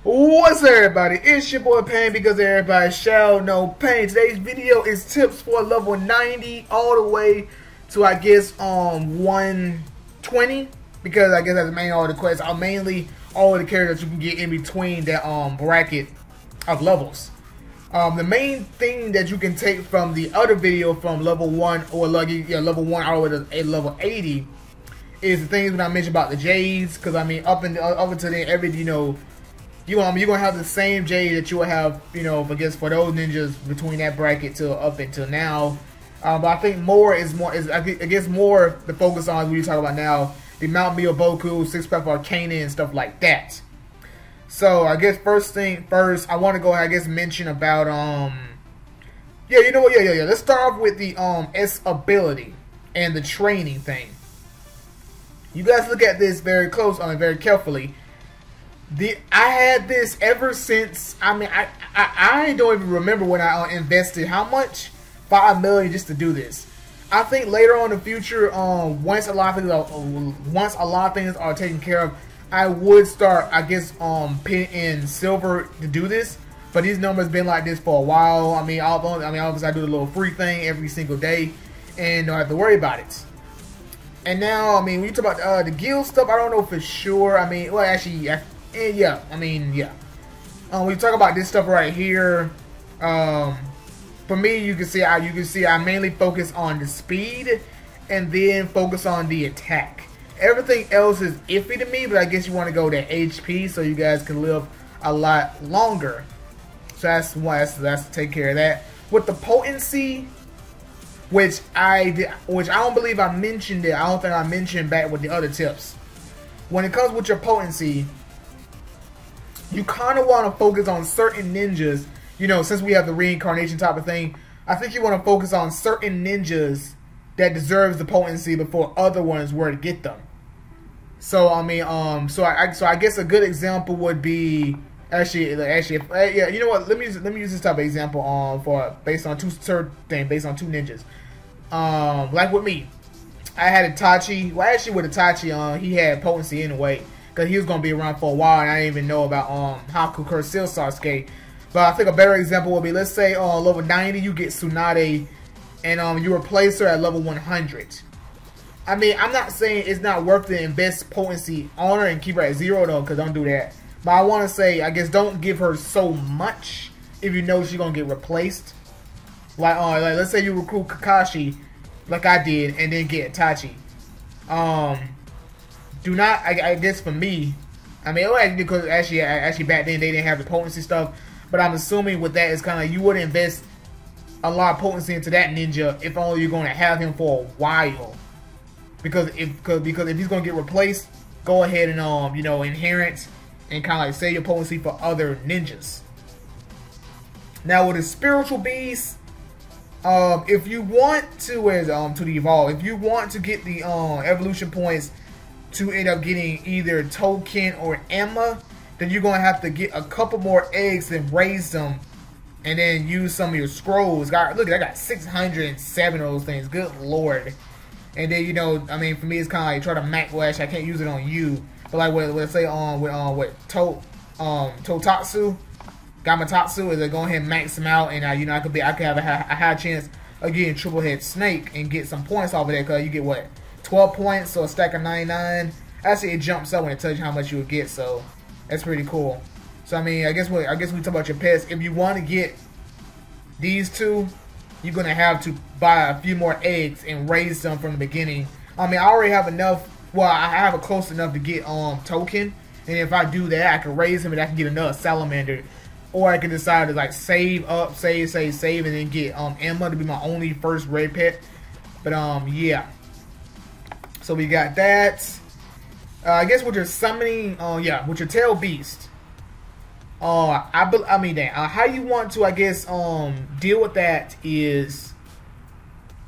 What's up, everybody? It's your boy Pain, because everybody shall know Pain. Today's video is tips for level 90 all the way to, I guess, 120, because I guess that's the main all the quests are mainly all of the characters you can get in between that bracket of levels. The main thing that you can take from the other video from level 1 or level 1 all the way to level 80 is the things when I mentioned about the J's, because I mean up until then you're gonna have the same J that you will have, I guess, for those ninjas between that bracket to up until now. But I think I guess more the focus on what you talk about now, the Mount Miyoboku, Six Path Arcana, and stuff like that. So I guess first thing first, I want to go ahead, I guess, mention about let's start off with the S ability and the training thing. You guys look at this very close, very carefully. I had this ever since. I mean, I don't even remember when I invested how much, 5 million just to do this. I think later on in the future, once a lot of things are taken care of, I would start, I guess, putting in silver to do this. But these numbers been like this for a while. I mean, obviously I do the little free thing every single day, and don't have to worry about it. And now, I mean, when you talk about the guild stuff, I don't know for sure. I mean, well, actually, yeah. When you talk about this stuff right here, for me, you can see I mainly focus on the speed and then focus on the attack. Everything else is iffy to me, but I guess you want to go to HP so you guys can live a lot longer. So that's to take care of that. With the potency, which I don't believe I mentioned it. I don't think I mentioned back with the other tips. When it comes with your potency, you kind of want to focus on certain ninjas. Since we have the reincarnation type of thing, I think you want to focus on certain ninjas that deserves the potency before other ones were to get them. So I mean, so I guess a good example would be yeah. You know what? Let me use this type of example based on two ninjas. Like with me, I had Itachi. Well, actually with Itachi, he had potency anyway, because he was going to be around for a while, and I didn't even know about Haku Curse Sasuke. But I think a better example would be, let's say on level 90 you get Tsunade, and you replace her at level 100. I mean, I'm not saying it's not worth to invest potency on her and keep her at 0 though, because don't do that. But I want to say, I guess, don't give her so much if you know she's going to get replaced. Like let's say you recruit Kakashi, like I did, and then get Itachi. Do not, I guess for me, I mean, because actually back then they didn't have the potency stuff, but I'm assuming with that it's kind of, you would invest a lot of potency into that ninja if only you're going to have him for a while. Because if he's going to get replaced, go ahead and inherit and kind of like save your potency for other ninjas. Now with the spiritual beast, if you want to evolve, if you want to get the evolution points to end up getting either Token or Emma, then you're going to have to get a couple more eggs and raise them, and then use some of your scrolls. Look, I got 607 of those things. Good lord. And then, I mean, for me, it's kind of like try to max. Well, actually, I can't use it on you. But like, let's say with Totatsu, Gamatatsu, is to go ahead and max them out, and I could have a high chance of getting triple head snake and get some points off of that, because you get what, 12 points, so a stack of 99. Actually, it jumps up when it tells you how much you would get, so that's pretty cool. So I mean, I guess we talk about your pets. If you want to get these two, you're gonna have to buy a few more eggs and raise them from the beginning. I mean, I already have enough. Well, I have it close enough to get Token, and if I do that, I can raise him and I can get another salamander. Or I can decide to like save, and then get Emma to be my only first red pet. But yeah. So we got that. I guess with your summoning, with your tail beast. I mean, how you want to, I guess, deal with that is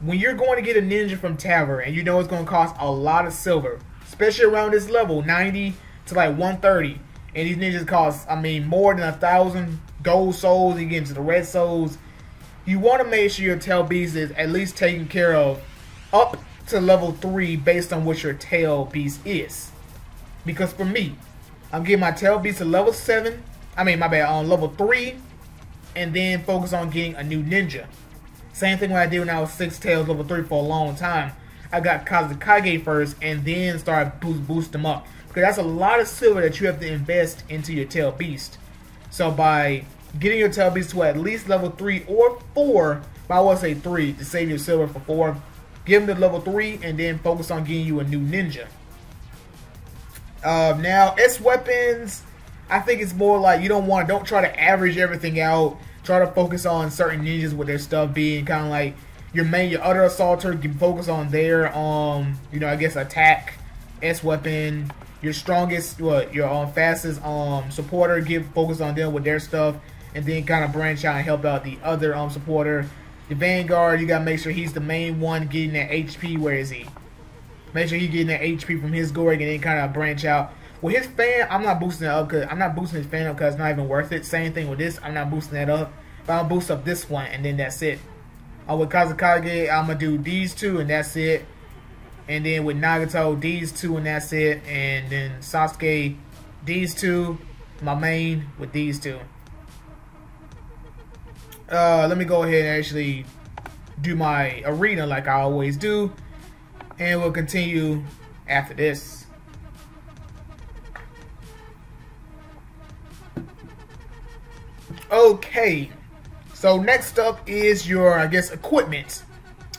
when you're going to get a ninja from Tavern, and you know it's going to cost a lot of silver, especially around this level, 90 to like 130, and these ninjas cost, I mean, more than 1,000 gold souls. You get into the red souls. You want to make sure your tail beast is at least taken care of up to level 3 based on what your tail beast is. Because for me, I'm getting my tail beast to level 7 I mean, my bad, on level 3, and then focus on getting a new ninja. Same thing when I did when I was 6 tails level 3 for a long time. I got Kazekage first, and then started boost them up. Because that's a lot of silver that you have to invest into your tail beast. So by getting your tail beast to at least level 3 or 4, but I would say 3 to save your silver for 4, give them to level 3, and then focus on getting you a new ninja. Now, S weapons, I think it's more like don't try to average everything out. Try to focus on certain ninjas with their stuff being kind of like your other assaulter can focus on their I guess attack S weapon. Your strongest, your fastest supporter, focus on them with their stuff, and then kind of branch out and help out the other supporter. The Vanguard, you gotta make sure he's the main one getting that HP. Where is he? Make sure he's getting that HP from his Gorg, and then kind of branch out. With his fan, I'm not boosting it up because I'm not boosting his fan up because it's not even worth it. Same thing with this, I'm not boosting that up. But I'll boost up this one, and then that's it. With Kazekage, I'm gonna do these two, and that's it. And then with Nagato, these two, and that's it. And then Sasuke, these two, my main with these two. Let me go ahead and actually do my arena like I always do, and we'll continue after this. Okay, so next up is your, I guess, equipment,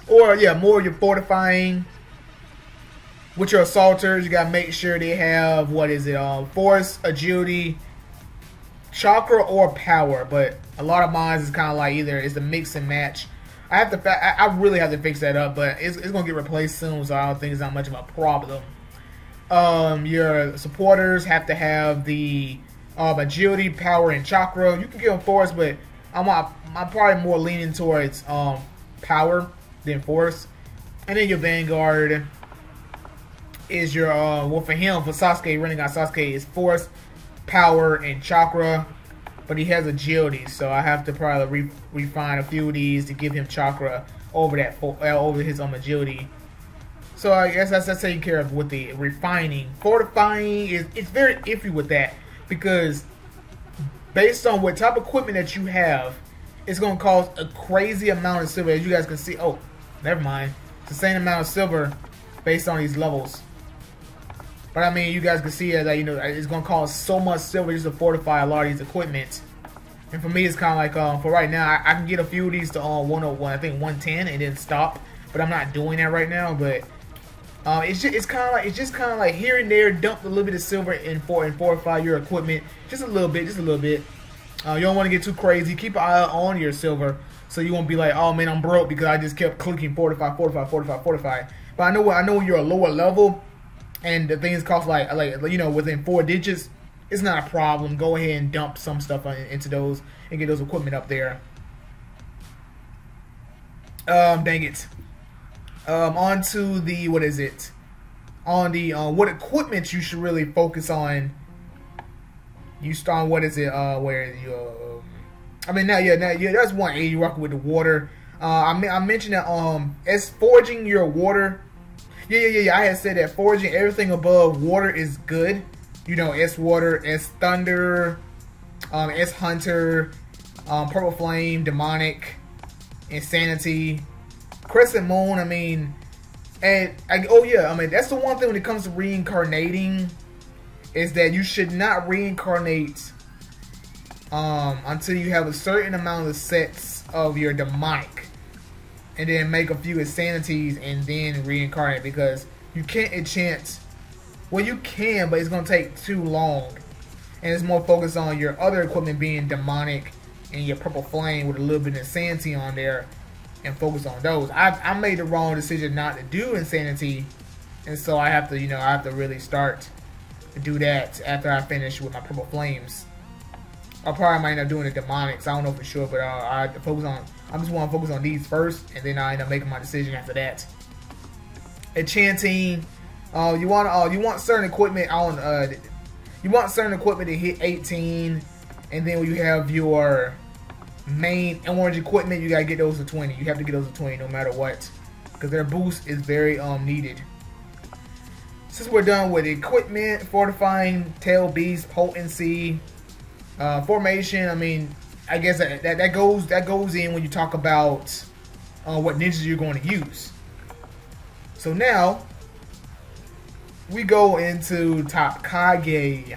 or yeah, more your fortifying. With your assaulters, you gotta make sure they have, what is it, force, agility, chakra, or power. But a lot of mine is kind of like either it's a mix and match. I really have to fix that up, but it's gonna get replaced soon, so I don't think it's not much of a problem. Your supporters have to have the agility, power, and chakra. You can give them force, but I'm probably more leaning towards power than force. And then your Vanguard is your well, for Sasuke, Rinnegan Sasuke is force, power, and chakra, but he has agility, so I have to probably refine a few of these to give him chakra over his agility. So I guess that's taken care of with the refining. Fortifying it's very iffy with that, because based on what type of equipment that you have, it's going to cost a crazy amount of silver. As you guys can see, oh, never mind, it's the same amount of silver based on these levels. But I mean, you guys can see that it's going to cost so much silver just to fortify a lot of these equipment. And for me, it's kind of like for right now, I can get a few of these to 101, I think 110, and then stop. But I'm not doing that right now. But it's just kind of like here and there, dump a little bit of silver and fortify your equipment just a little bit, You don't want to get too crazy. Keep an eye on your silver, so you won't be like, oh man, I'm broke because I just kept clicking fortify. But I know when you're a lower level and the things cost like within 4 digits, it's not a problem. Go ahead and dump some stuff into those and get those equipment up there. Dang it. On to the, what is it? On the what equipment you should really focus on. You start, what is it? Where you? I mean, now that's 180 rocking with the water. I mentioned that as forging your water. Yeah. I had said that forging everything above water is good. S water, S thunder, S hunter, purple flame, demonic, insanity, crescent moon. I mean, that's the one thing when it comes to reincarnating, is that you should not reincarnate until you have a certain amount of sets of your demonic, and then make a few insanities and then reincarnate, because you can't enchant. Well, you can, but it's going to take too long, and it's more focused on your other equipment being demonic and your purple flame with a little bit of insanity on there, and focus on those. I made the wrong decision not to do insanity, and so I have to really start to do that after I finish with my purple flames. I probably might end up doing the demonics. I don't know for sure, but I just want to focus on these first, and then I end up making my decision after that. Enchanting, you want certain equipment on you want certain equipment to hit 18, and then when you have your main orange equipment, you gotta get those to 20. You have to get those to 20 no matter what, because their boost is very needed. Since we're done with equipment, fortifying, tail beast, potency, Formation, I mean, I guess that goes in when you talk about what ninjas you're going to use. So now we go into Tokage.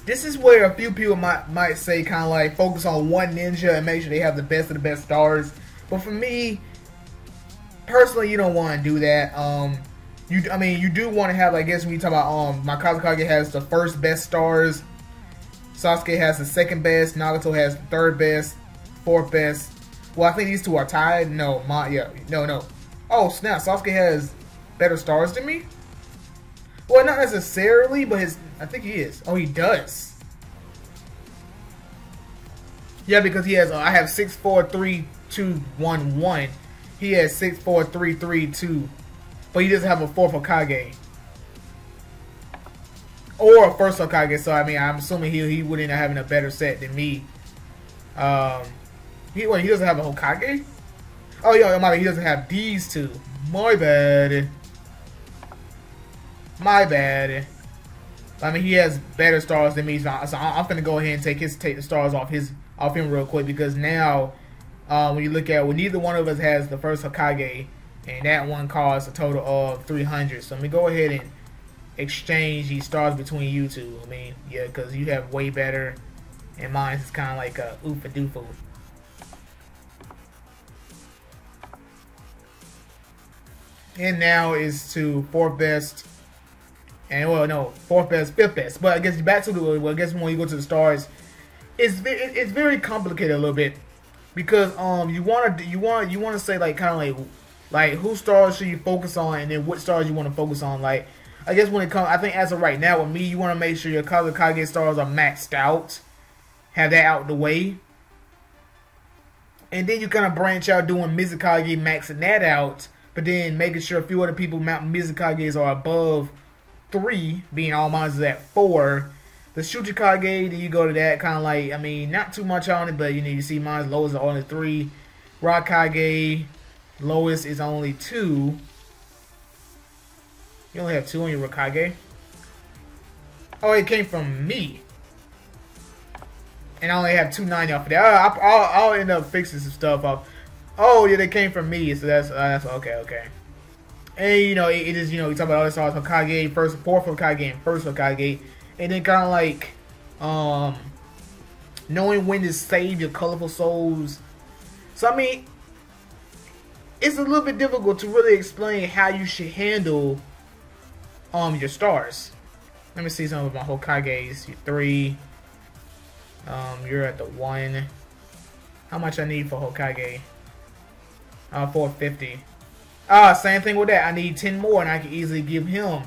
This is where a few people might say kind of like focus on one ninja and make sure they have the best of the best stars. But for me, personally, you don't want to do that. You do want to have, I guess, when you talk about my Kazekage has the first best stars, Sasuke has the second best, Nagato has the third best, fourth best. Well, I think these two are tied. No, no. Oh snap! Sasuke has better stars than me. Well, not necessarily, but I think he is. Oh, he does. Yeah, because he has. I have 6, 4, 3, 2, 1, 1. He has 6, 4, 3, 3, 2. But he doesn't have a fourth Hokage. Or a first Hokage, so I mean, I'm assuming he wouldn't have having a better set than me. He doesn't have a Hokage? Oh, yeah, my bad, he doesn't have these two. My bad. My bad. I mean, he has better stars than me, so I'm gonna go ahead and take the stars off him real quick, because now, when you look at, well, neither one of us has the first Hokage, and that one costs a total of 300. So let me go ahead and exchange these stars between you two. I mean, yeah, because you have way better, and mine is kind of like a oofa doofo. And now is to fourth best, and well, no, fourth best, fifth best. But I guess back to the, well, I guess when you go to the stars, it's very complicated a little bit, because you want to say like kind of like whose stars should you focus on, and then what stars you want to focus on. Like, I guess when it comes, I think as of right now with me, you want to make sure your Kazekage stars are maxed out, have that out the way, and then you kind of branch out doing Mizukage, maxing that out. But then making sure a few other people mount Mizukages are above 3, being all mine is at 4. The Shuchikage, then you go to that kind of like, I mean, not too much on it, but you know, you see mine's lowest are only 3. Raikage, lowest is only 2. You only have 2 on your Raikage. Oh, it came from me. And I only have 290 off of that. I'll end up fixing some stuff up. Oh yeah, they came from me, so that's okay. And you know, it is, you know, you talk about all the stars, Hokage, first, fourth Hokage, and first Hokage, and then kind of like, knowing when to save your colorful souls. So I mean, it's a little bit difficult to really explain how you should handle, your stars. Let me see some of my Hokages. You're 3. You're at the 1. How much I need for Hokage? 450. Same thing with that. I need 10 more, and I can easily give him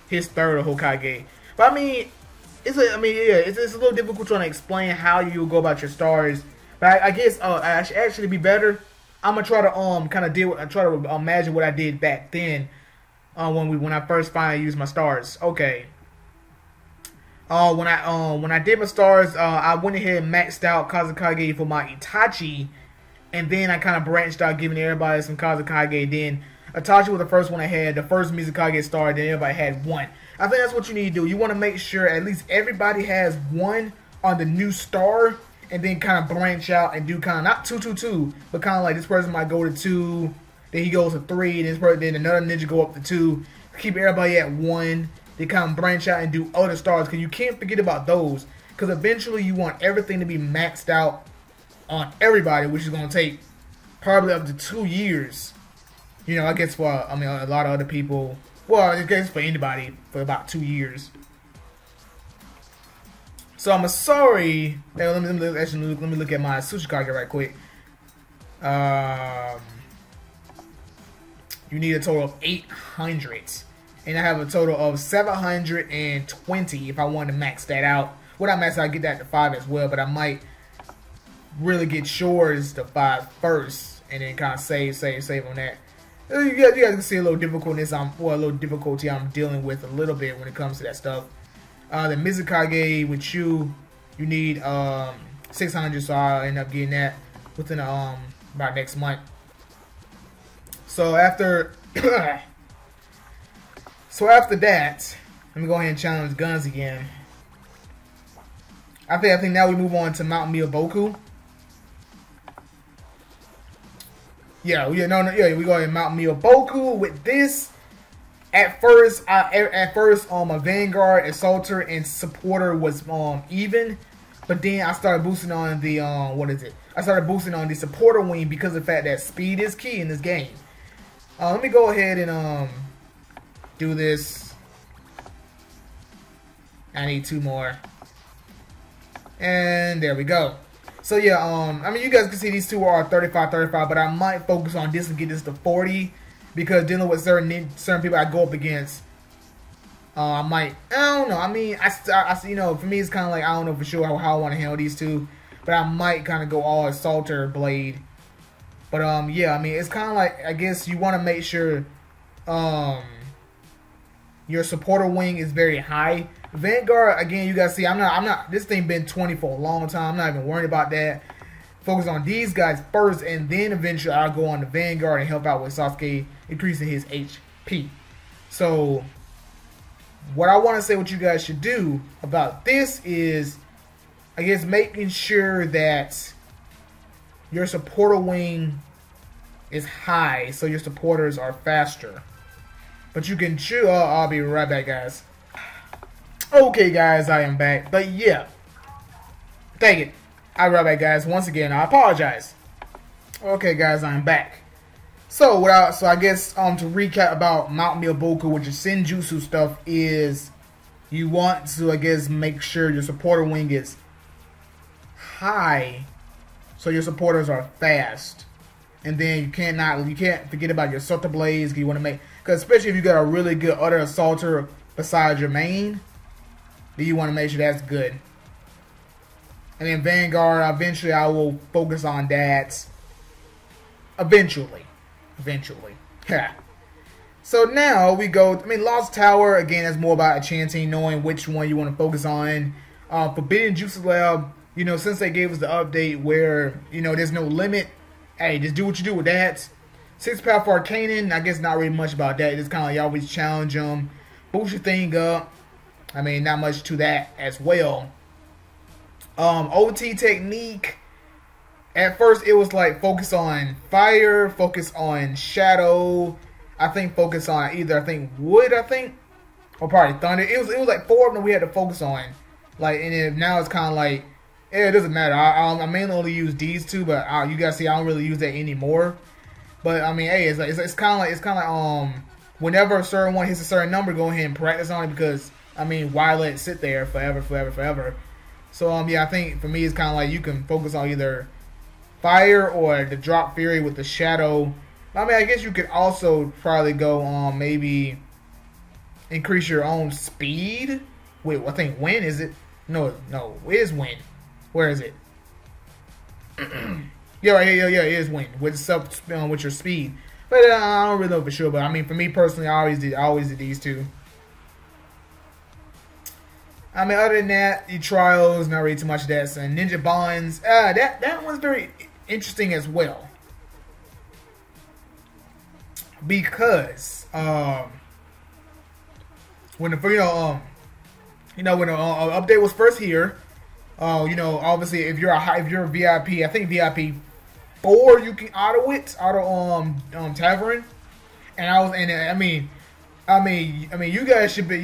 his third Hokage. But I mean, it's a little difficult trying to explain how you go about your stars. But I guess actually be better. I'm gonna try to kind of try to imagine what I did back then when I first finally used my stars. Okay. When I did my stars, I went ahead and maxed out Kazekage for my Itachi. And then I kind of branched out, giving everybody some Kazekage. Then Itachi was the first one I had, the first Mizukage star. Then everybody had 1. I think that's what you need to do. You want to make sure at least everybody has 1 on the new star, and then kind of branch out and do kind of not 2, 2, 2, but kind of like this person might go to 2, then he goes to 3, then another ninja go up to 2. Keep everybody at 1. They kind of branch out and do other stars, because you can't forget about those. Because eventually you want everything to be maxed out on everybody, which is going to take probably up to 2 years. You know, I guess for, I mean, a lot of other people, well, I guess for anybody, for about 2 years. So I'm sorry. Let me look at my Tsuchikage right quick. You need a total of 800. And I have a total of 720 if I want to max that out. When I max out, I get that to 5 as well, but I might really get Shores to 5 first, and then kind of save on that. You guys can see a little difficulty I'm dealing with a little bit when it comes to that stuff. The Mizukage with you need 600, so I'll end up getting that within about next month. So after that, Let me go ahead and challenge guns again. I think now we move on to Mount Miyaboku. We go ahead and Mount Miyaboku with this. At first, a Vanguard, Assaulter, and Supporter was even, but then I started boosting on the I started boosting on the Supporter wing because of the fact that speed is key in this game. Let me go ahead and do this. I need 2 more, and there we go. So yeah, I mean, you guys can see these two are 35, but I might focus on this and get this to 40. Because dealing with certain people I go up against, I don't know. I mean, I you know, for me it's kind of like I don't know for sure how I want to handle these two, but I might kind of go all Assaulter Blade. But yeah, I mean, it's kind of like, I guess you want to make sure your Supporter wing is very high. Vanguard, again, you guys see, I'm not. This thing been 20 for a long time. I'm not even worried about that. Focus on these guys first, and then eventually I'll go on the Vanguard and help out with Sasuke, increasing his HP. So, what I want to say what you guys should do about this is, I guess, making sure that your Supporter wing is high, so your supporters are faster. But you can choose. I'll be right back, guys. Okay, guys, I am back. But yeah, dang it. I'll be right back, guys. Once again, I apologize. Okay, guys, I'm back. So, I guess to recap about Mount Miyaboku, which is Senjutsu stuff, is you want to, I guess, make sure your Supporter wing is high, so your supporters are fast. And then you can't forget about your Assaulter Blades. You want to because especially if you got a really good other Assaulter besides your main, then you want to make sure that's good. And then Vanguard, eventually I will focus on that. Eventually. Yeah. So now we go, Lost Tower, again, that's more about enchanting, knowing which one you want to focus on. Forbidden Jutsu Lab, you know, since they gave us the update where, you know, there's no limit, hey, just do what you do with that. 6th Path for Arcanon, I guess not really much about that. It's kind of like you always challenge them, boost your thing up. I mean, not much to that as well. OT technique, at first it was like focus on fire, focus on shadow, I think focus on either wood, or probably thunder. It was like 4 of them we had to focus on. Like, and then now it's kind of like, yeah, it doesn't matter. I mainly only use these 2, but you guys see I don't really use that anymore. But I mean, hey, it's kind of like whenever a certain one hits a certain number, go ahead and practice on it, because I mean, why let it sit there forever? So yeah, I think for me it's kind of like you can focus on either fire or the drop fury with the shadow. I mean, I guess you could also probably go on maybe increase your own speed. Wait, I think wind is it? No, it is wind. Where is it? Yeah, it is wind with with your speed. But I don't really know for sure. But I mean, for me personally, I always did these 2. I mean, other than that, the trials, not really too much of that. So Ninja Bonds, that one's very interesting as well. Because when the update was first here, you know, obviously if you're a VIP, I think VIP 4 you can auto Tavern, and I mean you guys should be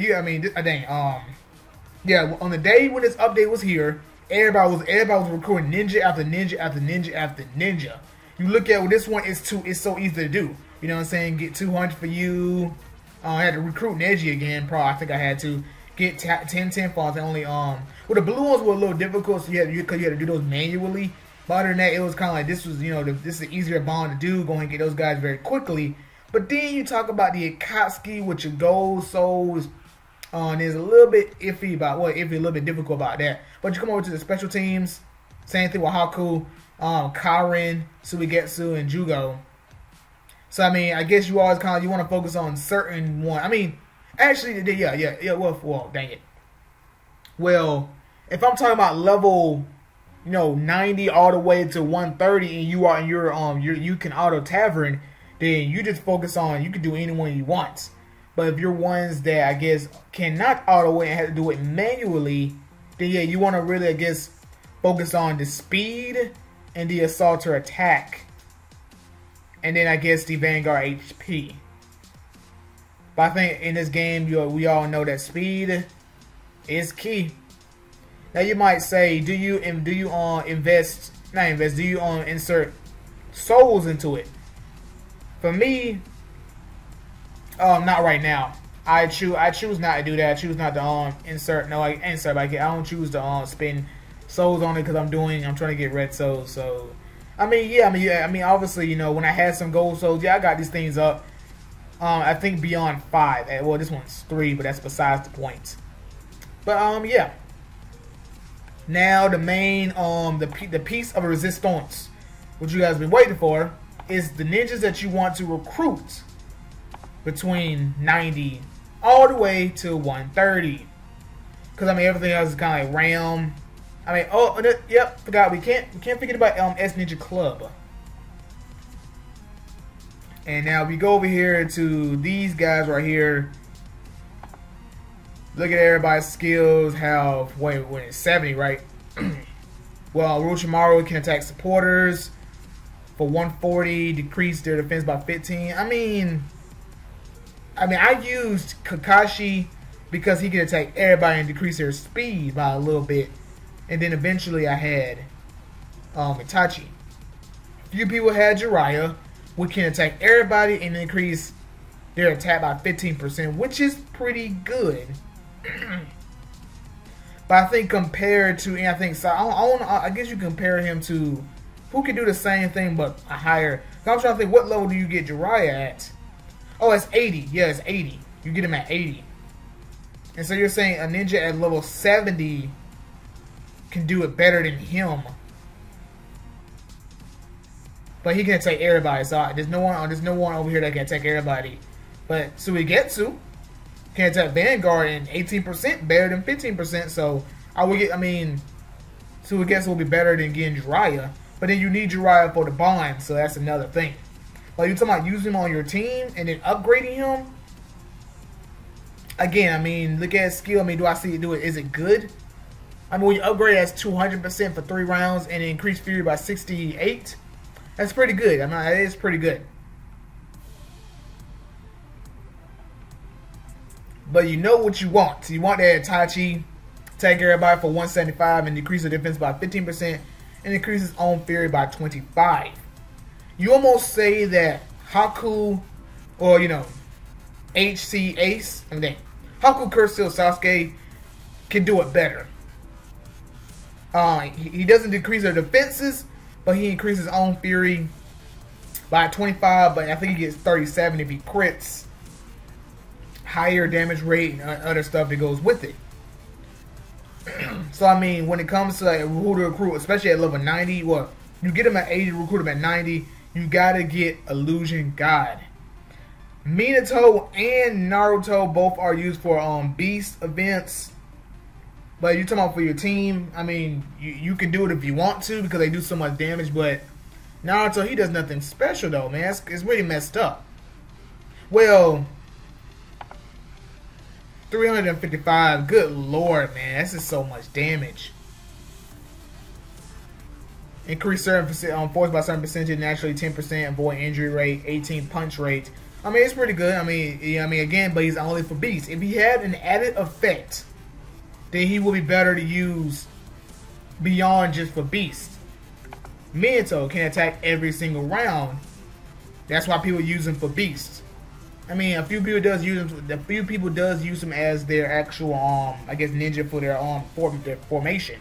yeah, on the day when this update was here, everybody was recording ninja after ninja after ninja after ninja. You look at this one, it's so easy to do. You know what I'm saying? Get 200 for you. I had to recruit Neji again. Probably I think I had to get 10 falls. Only well, the blue ones were a little difficult, so you had to do those manually. But other than that, it was kind of like this was, you know, this is an easier bond to do. Go and get those guys very quickly. But then you talk about the Akatsuki with your gold souls. There's a little bit iffy about a little bit difficult about that. But you come over to the special teams, same thing with Haku, Karin, Suigetsu, and Jugo. So I mean, I guess you always you want to focus on certain one. I mean, actually, yeah. Well, dang it. Well, if I'm talking about level, you know, 90 all the way to 130, and you can auto Tavern, then you just focus on, you can do anyone you want. But if you're ones that I guess cannot auto it and have to do it manually, then yeah, you want to really I guess focus on the speed and the assaulter attack, and then I guess the Vanguard HP. But I think in this game, we all know that speed is key. Now you might say, do you insert souls into it? For me, not right now. I choose not to do that. I choose not to insert. No, I insert. Like I don't choose to spend souls on it because I'm trying to get red souls. So I mean, obviously, you know, when I had some gold souls, yeah, I got these things up. I think beyond 5. Well, this one's 3, but that's besides the point. But yeah. Now the main the piece of resistance, which you guys been waiting for, is the ninjas that you want to recruit between 90 all the way to 130. Because I mean everything else is kind of like RAM. I mean, yep, forgot we can't forget about S Ninja Club. And now we go over here to these guys right here. Look at everybody's skills. How wait, it's 70, right? Well, Orochimaru can attack supporters for 140, decrease their defense by 15. I mean, I used Kakashi because he can attack everybody and decrease their speed by a little bit. And then eventually I had Itachi. A few people had Jiraiya, which can attack everybody and increase their attack by 15%, which is pretty good. But I think compared to, and I think so. I guess you compare him to who can do the same thing but a higher. I'm trying to think, what level do you get Jiraiya at? Oh, it's 80. Yeah, it's 80. You get him at 80. And so you're saying a ninja at level 70 can do it better than him. But he can attack everybody. So there's no one over here that can attack everybody. But Suigetsu can attack Vanguard and 18% better than 15%. So Suigetsu will be better than getting Jiraiya. But then you need Jiraiya for the bond, so that's another thing. Like you're talking about using him on your team and then upgrading him. Again, I mean, look at his skill. I mean, do I see it do it? Is it good? I mean, when you upgrade as 200% for 3 rounds and increase fury by 68, that's pretty good. I mean, it is pretty good. But you know what you want. You want that Itachi attack everybody for 175 and decrease the defense by 15% and increase his own fury by 25. You almost say that Haku, or you know, HC Ace, Haku Curse Steel Sasuke can do it better. He doesn't decrease their defenses, but he increases his own fury by 25, but I think he gets 37 if he crits. Higher damage rate and other stuff that goes with it. So I mean, when it comes to like who to recruit, especially at level 90, well, you get him at 80, recruit him at 90, you gotta get Illusion God. Minato and Naruto both are used for beast events. But you're talking about for your team, I mean, you can do it if you want to because they do so much damage, but Naruto, he does nothing special though, man. It's really messed up. Well, 355, good lord, man. That's just so much damage. Increase certain force by certain percentage, naturally 10%, avoid injury rate, 18 punch rate. I mean, it's pretty good. I mean, again, but he's only for beasts. If he had an added effect, then he will be better to use beyond just for beasts. Minato can attack every single round. That's why people use him for beasts. I mean, a few people does use him. A few people does use him as their actual, I guess, ninja for their their formation.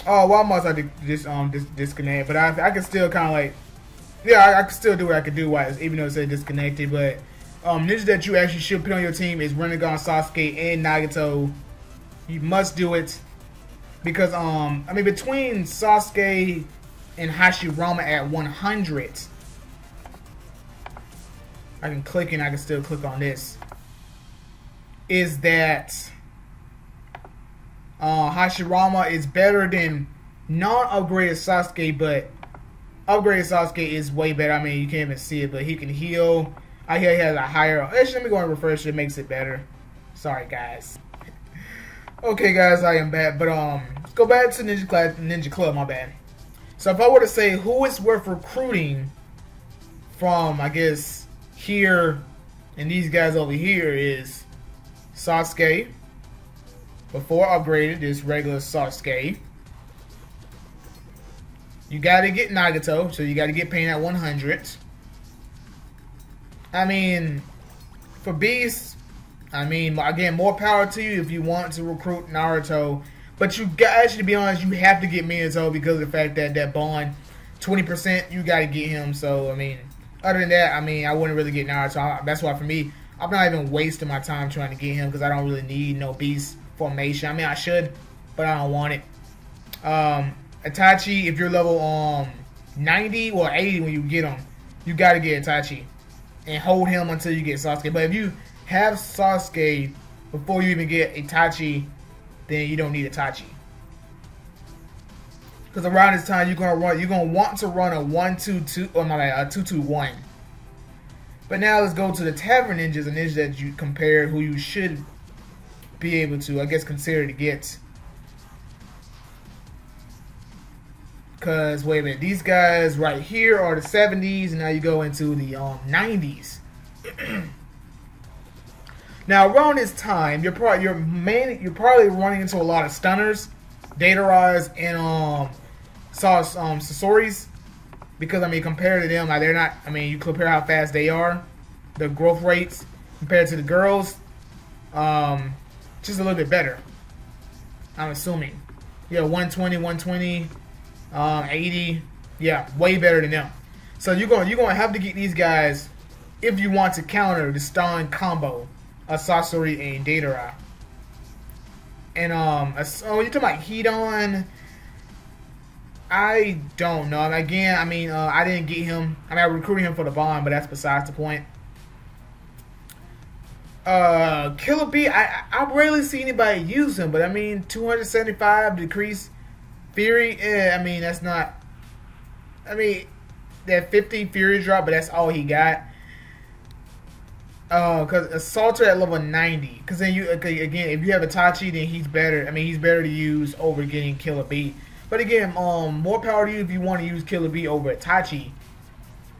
Oh, why must I disconnect? But I can still kind of like, yeah, I can still do what I could do, even though it says disconnected. But ninja that you actually should put on your team is Rinnegan, Sasuke, and Nagato. You must do it because I mean, between Sasuke and Hashirama at 100. I can click and I can still click on this. Is that Hashirama is better than non-upgraded Sasuke, but upgraded Sasuke is way better. I mean, you can't even see it, but he can heal. He has a higher. Actually, let me go and refresh. It makes it better. Sorry, guys. Okay, guys, I am back. But let's go back to Ninja Club. My bad. So if I were to say who is worth recruiting from, I guess here and these guys over here is Sasuke. Before upgraded, is regular Sasuke. You gotta get Nagato, so you gotta get Pain at 100. I mean, for Beast, I mean, again, more power to you if you want to recruit Naruto. But you guys, to be honest, you have to get Minato because of the fact that that bond, 20%, you gotta get him. So, I mean, other than that, I mean, I wouldn't really get Naruto. That's why, for me, I'm not even wasting my time trying to get him because I don't really need no Beast formation. I mean, I should, but I don't want it. Itachi, if you're level 90 or 80 when you get him, you gotta get Itachi and hold him until you get Sasuke. But if you have Sasuke before you even get Itachi, then you don't need Itachi. Because around this time you're gonna want to run a 1-2-2 or a 2-2-1. But now let's go to the Tavern Ninjas, a ninja that you compare who you should be able to, I guess, consider to get. Because, wait a minute, these guys right here are the 70s, and now you go into the 90s. Now, around this time, you're probably running into a lot of stunners, Dataras, and Sasoris. Because, I mean, compared to them, like, they're not, I mean, you compare how fast they are, the growth rates, compared to the girls, just a little bit better, I'm assuming. Yeah, 120, 120. 80, yeah, way better than them. So you're gonna have to get these guys if you want to counter the stun combo of Sasori and Datara. And oh, you're talking about Hidan. I don't know. And again, I mean, I didn't get him. I mean, I recruited him for the bond, but that's besides the point. Killer Bee, I rarely see anybody use him, but I mean, 275 decrease. Fury, I mean, that's not, I mean, that 50 Fury drop, but that's all he got. Because Assaulter at level 90, because then you, okay, again, if you have Itachi, then he's better, I mean, he's better to use over getting Killer Bee. But again, more power to you if you want to use Killer Bee over Itachi.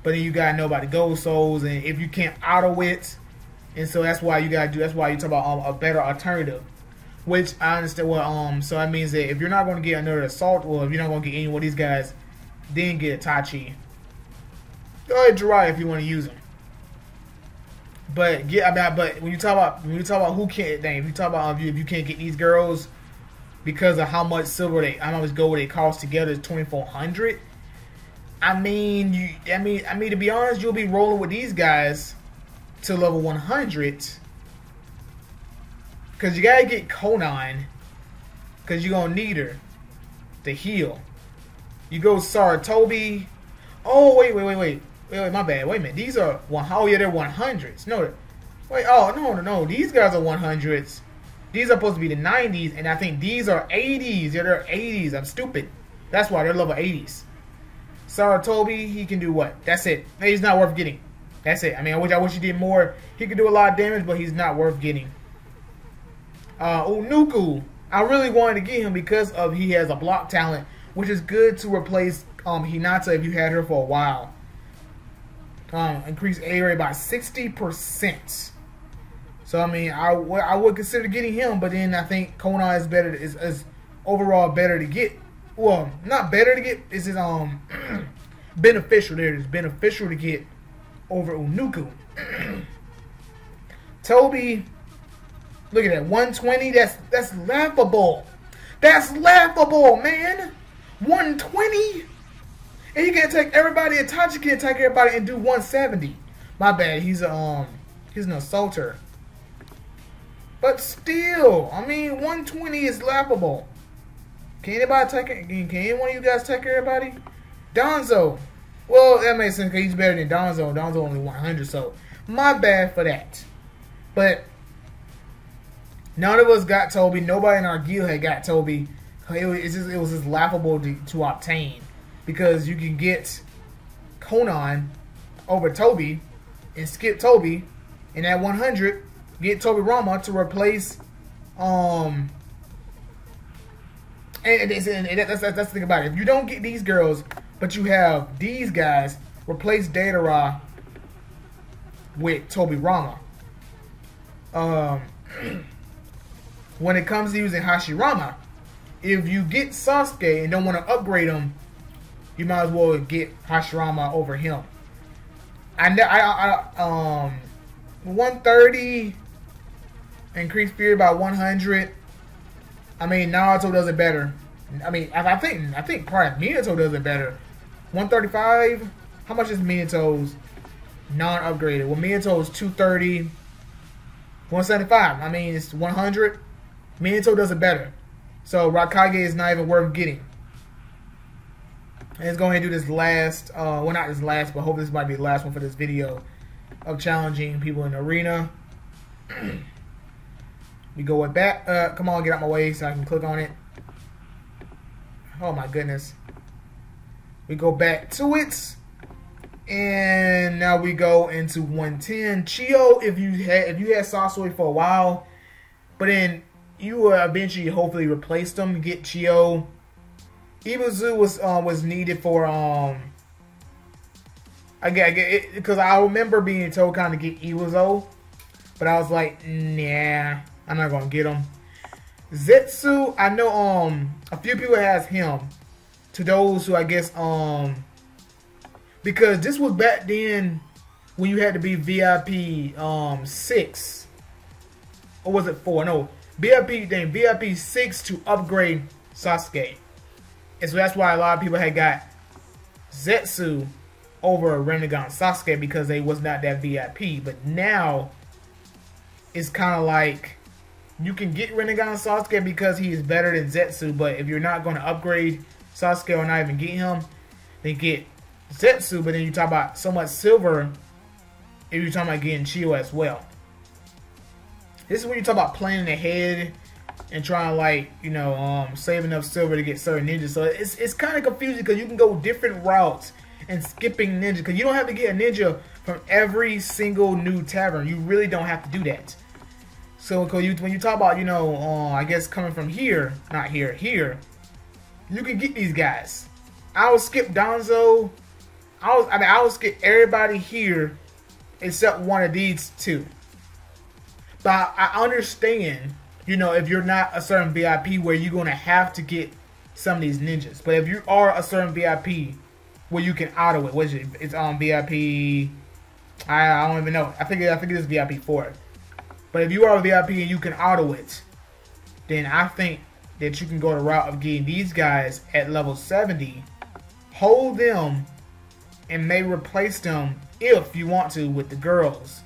But then you gotta know about the Gold Souls, and if you can't auto it, and so that's why you gotta do, that's why you talk about a better alternative. Which I understand. Well, so that means that if you're not going to get another Assault, or if you're not going to get any one of these guys, then get Itachi. Go ahead, Jiraiya, if you want to use them. But but when you talk about who can't, if you talk about if you can't get these girls because of how much how much gold they cost together is 2,400. I mean, to be honest, you'll be rolling with these guys to level 100. Because you gotta get Konan, because you're gonna need her to heal. You go Sarutobi. Oh, wait, my bad. Wait a minute. These are, oh yeah, they're 100s. No, wait, oh, no. These guys are 100s. These are supposed to be the 90s, and I think these are 80s. Yeah, they're 80s. I'm stupid. That's why they're level 80s. Sarutobi, he can do what? That's it. He's not worth getting. That's it. I mean, I wish he did more. He could do a lot of damage, but he's not worth getting. Unuku, I really wanted to get him because of he has a block talent, which is good to replace Hinata if you had her for a while. Increase A rate by 60%. So I mean, I would consider getting him, but then I think Konan is better, is overall better to get. Well, not better to get. Is it beneficial? There, it's beneficial to get over Unuku. Toby. Look at that, 120. That's laughable. That's laughable, man. 120, and he can't take everybody. Itachi can't take everybody and do 170. My bad. He's an assaulter. But still, I mean, 120 is laughable. Can anybody take it? Can any one of you guys take everybody? Danzo. Well, that makes sense because he's better than Danzo. Danzo only 100, so my bad for that. But none of us got Toby. Nobody in our guild had got Toby. It was just laughable to obtain because you can get Konan over Toby and skip Toby. And at 100, get Tobirama to replace and that's the thing about it. If you don't get these girls, but you have these guys, replace Deidara with Tobirama. When it comes to using Hashirama, if you get Sasuke and don't want to upgrade him, you might as well get Hashirama over him. 130 increase fear by 100. I mean, Naruto does it better. I mean, I think probably Minato does it better. 135. How much is Minato's non-upgraded? Well, Minato's 230. 175. I mean, it's 100. Minato does it better. So Raikage is not even worth getting. And let's go ahead and do this last. Well, not this last, but hope this might be the last one for this video of challenging people in the arena. We go with back. Come on, get out my way so I can click on it. Oh my goodness. We go back to it, and now we go into 110. Chio, if you had Sasori for a while, but then you eventually hopefully replaced them, get Chio. Ibuzu was needed for I get it, because I remember being told kind of get Ibuzu, but I was like, nah. I'm not gonna get him. Zetsu, I know a few people has him. To those who I guess because this was back then when you had to be VIP 6. Or was it 4? No. VIP 6 to upgrade Sasuke. And so that's why a lot of people had got Zetsu over Rinnegan Sasuke, because they was not that VIP. But now it's kind of like you can get Rinnegan Sasuke because he is better than Zetsu, but if you're not going to upgrade Sasuke or not even get him, then get Zetsu. But then you talk about so much silver if you're talking about getting Chio as well. This is when you talk about planning ahead and trying to, like, you know, save enough silver to get certain ninjas. So it's kind of confusing because you can go different routes and skipping ninja, because you don't have to get a ninja from every single new tavern. You really don't have to do that. So when you talk about, you know, I guess coming from here, not here, here, you can get these guys. I would skip Danzo. I would skip everybody here except one of these two. But I understand, you know, if you're not a certain VIP where you're going to have to get some of these ninjas. But if you are a certain VIP where you can auto it, which it's on VIP, I don't even know. I think it is VIP 4. But if you are a VIP and you can auto it, then I think that you can go the route of getting these guys at level 70, hold them, and may replace them if you want to with the girls.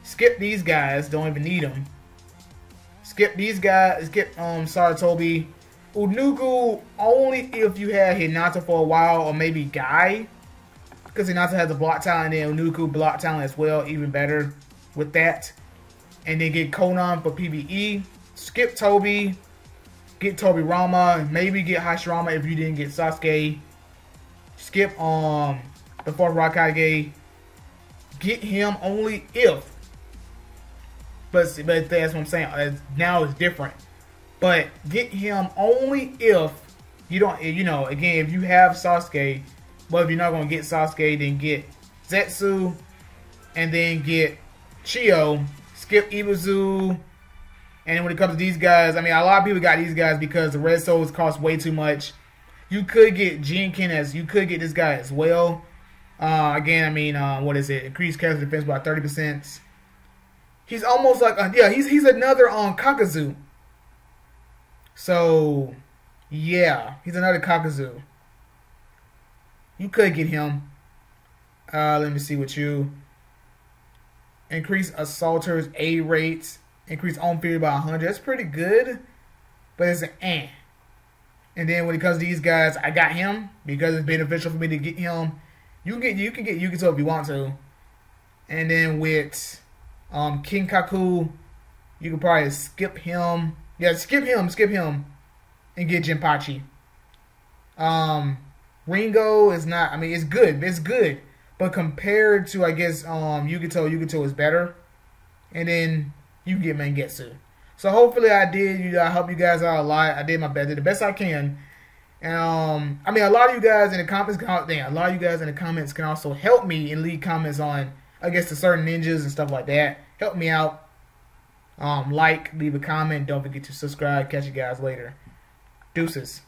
Skip these guys, don't even need them. Skip these guys, skip Sarutobi. Unuku only if you had Hinata for a while, or maybe Guy, because Hinata has a block talent and Unuku block talent as well, even better with that. And then get Konan for PvE. Skip Toby. Get Tobirama. Maybe get Hashirama if you didn't get Sasuke. Skip the fourth Raikage. Get him only if. But that's what I'm saying. Now it's different. But get him only if you don't, you know, again, if you have Sasuke. But if you're not going to get Sasuke, then get Zetsu. And then get Chio. Skip Ibuzu. And when it comes to these guys, I mean, a lot of people got these guys because the red souls cost way too much. You could get Jinken you could get this guy as well. Again, I mean, what is it? Increased character defense by 30%. He's almost like, yeah, he's another Kakazu. So, yeah, he's another Kakazu. You could get him. Let me see what you. Increase assaulters A rates. Increase on fear by 100. That's pretty good. But it's an eh. And then when it comes to these guys, I got him because it's beneficial for me to get him. You can get Yukito if you want to. And then with Kinkaku, you can probably skip him. Yeah, skip him, and get Jinpachi. Ringo is not. I mean, it's good, but but compared to, I guess, Yugato is better. And then you can get Mangetsu. So hopefully I did. I helped you guys out a lot. I did my best, did the best I can. And I mean, a lot of you guys in the comments, can also help me and leave comments on, I guess, the certain ninjas and stuff like that. Help me out. Like, leave a comment. Don't forget to subscribe. Catch you guys later. Deuces.